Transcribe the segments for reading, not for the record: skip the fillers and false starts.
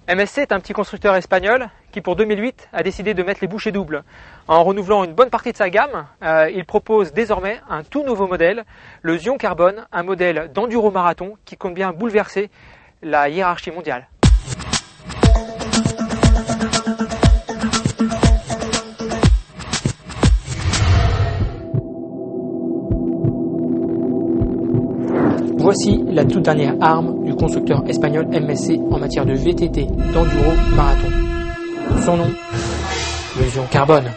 MSC est un petit constructeur espagnol qui pour 2008 a décidé de mettre les bouchées doubles. En renouvelant une bonne partie de sa gamme, il propose désormais un tout nouveau modèle, le Zion Carbone, un modèle d'enduro marathon qui compte bien bouleverser la hiérarchie mondiale. Voici la toute dernière arme du constructeur espagnol MSC en matière de VTT, d'enduro marathon. Son nom, le Zion Carbone.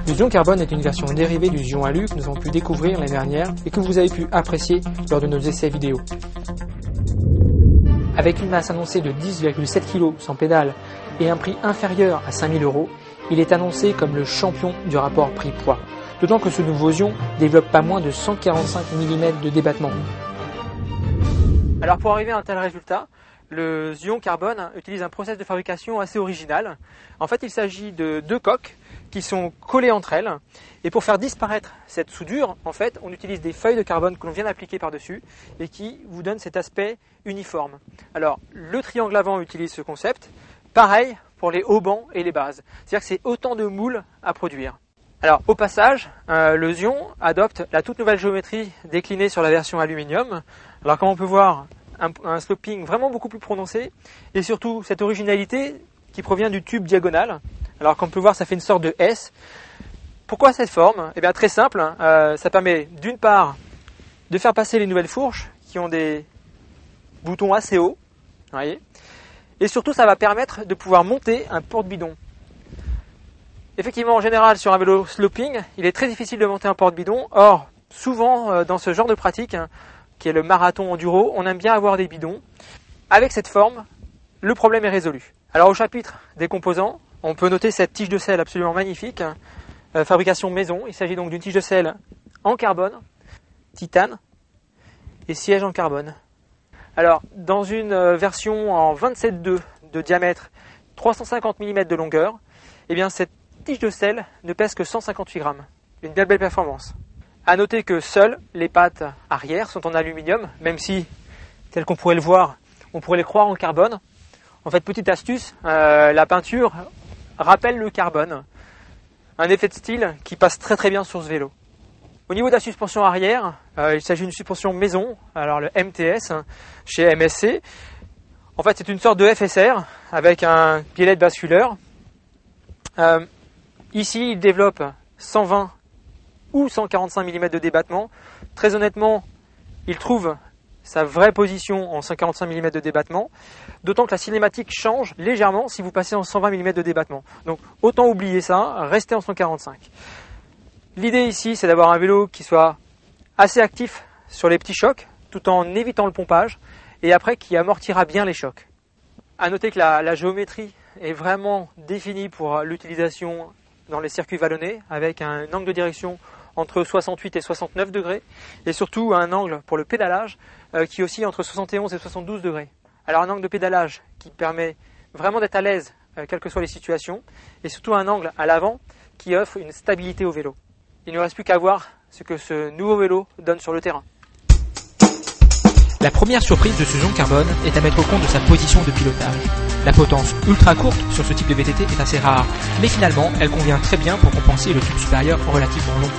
Le Zion Carbone est une version dérivée du Zion Alu que nous avons pu découvrir l'année dernière et que vous avez pu apprécier lors de nos essais vidéo. Avec une masse annoncée de 10,7 kg sans pédale et un prix inférieur à 5 000 €, il est annoncé comme le champion du rapport prix-poids. D'autant que ce nouveau Zion développe pas moins de 145 mm de débattement. Alors pour arriver à un tel résultat, le Zion Carbone utilise un process de fabrication assez original. En fait, il s'agit de deux coques qui sont collées entre elles. Et pour faire disparaître cette soudure, en fait, on utilise des feuilles de carbone que l'on vient d'appliquer par-dessus et qui vous donnent cet aspect uniforme. Alors, le triangle avant utilise ce concept. Pareil pour les haubans et les bases. C'est-à-dire que c'est autant de moules à produire. Alors au passage, le Zion adopte la toute nouvelle géométrie déclinée sur la version aluminium. Alors comme on peut voir, un sloping vraiment beaucoup plus prononcé et surtout cette originalité qui provient du tube diagonal. Alors comme on peut voir, ça fait une sorte de S. Pourquoi cette forme? Eh bien très simple, ça permet d'une part de faire passer les nouvelles fourches qui ont des boutons assez hauts, voyez, et surtout ça va permettre de pouvoir monter un porte-bidon. Effectivement, en général, sur un vélo sloping, il est très difficile de monter un porte-bidon. Or, souvent, dans ce genre de pratique, qui est le marathon enduro, on aime bien avoir des bidons. Avec cette forme, le problème est résolu. Alors, au chapitre des composants, on peut noter cette tige de selle absolument magnifique, fabrication maison. Il s'agit donc d'une tige de selle en carbone, titane et siège en carbone. Alors, dans une version en 27,2 de diamètre, 350 mm de longueur, eh bien, cette tige de selle ne pèse que 158 grammes. Une bien belle performance. A noter que seules les pattes arrière sont en aluminium, même si, tel qu'on pourrait le voir, on pourrait les croire en carbone. En fait, petite astuce, la peinture rappelle le carbone. Un effet de style qui passe très très bien sur ce vélo. Au niveau de la suspension arrière, il s'agit d'une suspension maison, alors le MTS chez MSC. En fait, c'est une sorte de FSR avec un pied basculeur. Ici, il développe 120 ou 145 mm de débattement. Très honnêtement, il trouve sa vraie position en 145 mm de débattement, d'autant que la cinématique change légèrement si vous passez en 120 mm de débattement. Donc autant oublier ça, restez en 145. L'idée ici, c'est d'avoir un vélo qui soit assez actif sur les petits chocs, tout en évitant le pompage, et après qui amortira bien les chocs. A noter que la géométrie est vraiment définie pour l'utilisation dans les circuits vallonnés, avec un angle de direction entre 68 et 69 degrés, et surtout un angle pour le pédalage qui oscille entre 71 et 72 degrés. Alors un angle de pédalage qui permet vraiment d'être à l'aise, quelles que soient les situations, et surtout un angle à l'avant qui offre une stabilité au vélo. Il ne reste plus qu'à voir ce que ce nouveau vélo donne sur le terrain. La première surprise de ce Zion Carbone est à mettre au compte de sa position de pilotage. La potence ultra courte sur ce type de VTT est assez rare, mais finalement elle convient très bien pour compenser le tube supérieur relativement long.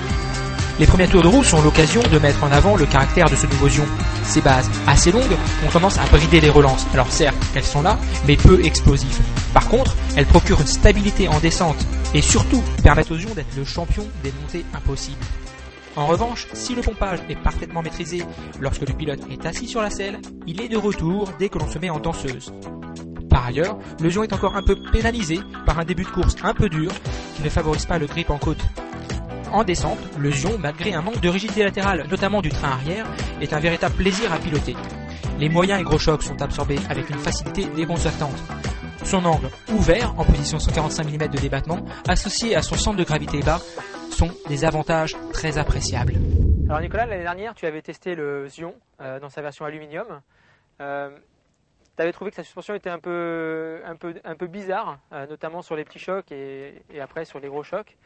Les premiers tours de roue sont l'occasion de mettre en avant le caractère de ce nouveau Zion. Ses bases, assez longues, ont tendance à brider les relances. Alors certes, elles sont là, mais peu explosives. Par contre, elles procurent une stabilité en descente et surtout permettent au Zion d'être le champion des montées impossibles. En revanche, si le pompage est parfaitement maîtrisé lorsque le pilote est assis sur la selle, il est de retour dès que l'on se met en danseuse. Par ailleurs, le Zion est encore un peu pénalisé par un début de course un peu dur qui ne favorise pas le grip en côte. En descente, le Zion, malgré un manque de rigidité latérale, notamment du train arrière, est un véritable plaisir à piloter. Les moyens et gros chocs sont absorbés avec une facilité déconcertante. Son angle ouvert, en position 145 mm de débattement, associé à son centre de gravité bas, sont des avantages très appréciables. Alors Nicolas, l'année dernière, tu avais testé le Zion dans sa version aluminium. Tu avais trouvé que sa suspension était un peu bizarre, notamment sur les petits chocs et après sur les gros chocs.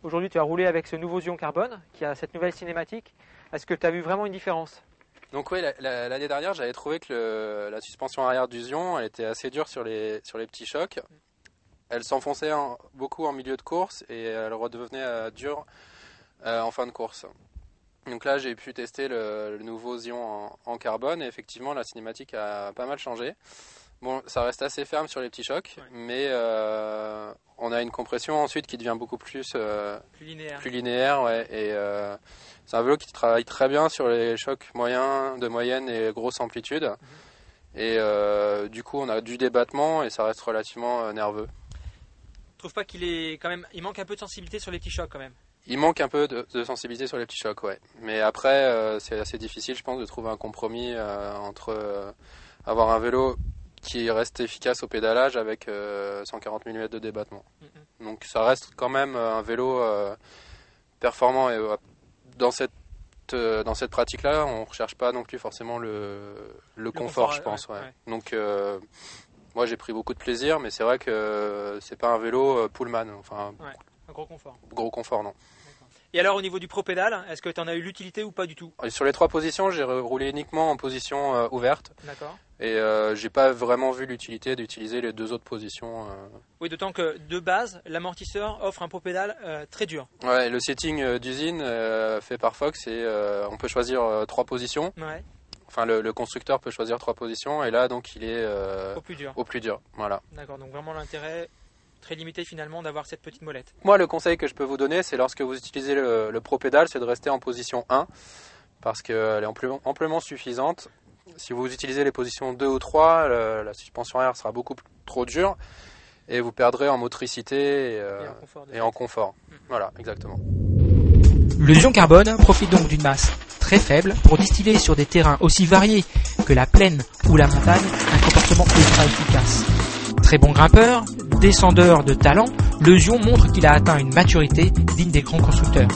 Aujourd'hui, tu as roulé avec ce nouveau Zion Carbone qui a cette nouvelle cinématique. Est-ce que tu as vu vraiment une différence? Donc oui, l'année dernière, j'avais trouvé que la suspension arrière du Zion, elle était assez dure sur les petits chocs. Elle s'enfonçait beaucoup en milieu de course et elle redevenait dure en fin de course. Donc là, j'ai pu tester le nouveau Zion en carbone et effectivement, la cinématique a pas mal changé. Bon, ça reste assez ferme sur les petits chocs, mais on a une compression ensuite qui devient beaucoup plus linéaire, ouais, et c'est un vélo qui travaille très bien sur les chocs moyens, de moyenne et grosse amplitude. Et du coup, on a du débattement et ça reste relativement nerveux. Tu trouves pas il manque un peu de sensibilité sur les petits chocs quand même? Il manque un peu de sensibilité sur les petits chocs, ouais. Mais après, c'est assez difficile, je pense, de trouver un compromis entre avoir un vélo qui reste efficace au pédalage avec 140 mm de débattement. Donc ça reste quand même un vélo performant et dans cette pratique-là, on ne recherche pas non plus forcément le confort, je pense. Ouais. Donc moi j'ai pris beaucoup de plaisir, mais c'est vrai que c'est pas un vélo Pullman. Enfin, un gros confort. Gros confort, non. Et alors au niveau du pro-pédale, est-ce que tu en as eu l'utilité ou pas du tout? Sur les 3 positions, j'ai roulé uniquement en position ouverte. D'accord. Et j'ai pas vraiment vu l'utilité d'utiliser les 2 autres positions. Oui, d'autant que de base, l'amortisseur offre un pro-pédale très dur. Ouais, le setting d'usine fait par Fox et on peut choisir 3 positions. Ouais. Enfin, le constructeur peut choisir 3 positions et là, donc, il est au plus dur. Voilà. D'accord, donc vraiment l'intérêt très limité finalement d'avoir cette petite molette. Moi, le conseil que je peux vous donner, c'est lorsque vous utilisez le pro-pédale, c'est de rester en position 1 parce qu'elle est amplement suffisante. Si vous utilisez les positions 2 ou 3, la suspension arrière sera beaucoup trop dure et vous perdrez en motricité et en confort. Voilà, exactement. Le Zion carbone profite donc d'une masse très faible pour distiller sur des terrains aussi variés que la plaine ou la montagne un comportement ultra efficace. Très bon grimpeur, descendeur de talent, le Zion montre qu'il a atteint une maturité digne des grands constructeurs.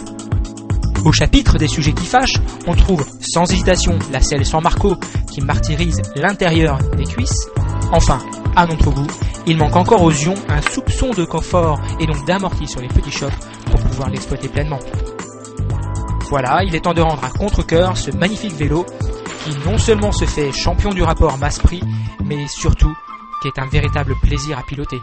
Au chapitre des sujets qui fâchent, on trouve sans hésitation la selle sans marco qui martyrise l'intérieur des cuisses. Enfin, à notre goût, il manque encore aux Zion un soupçon de confort et donc d'amorti sur les petits chocs pour pouvoir l'exploiter pleinement. Voilà, il est temps de rendre à contre-cœur ce magnifique vélo qui non seulement se fait champion du rapport masse-prix, mais surtout qui est un véritable plaisir à piloter.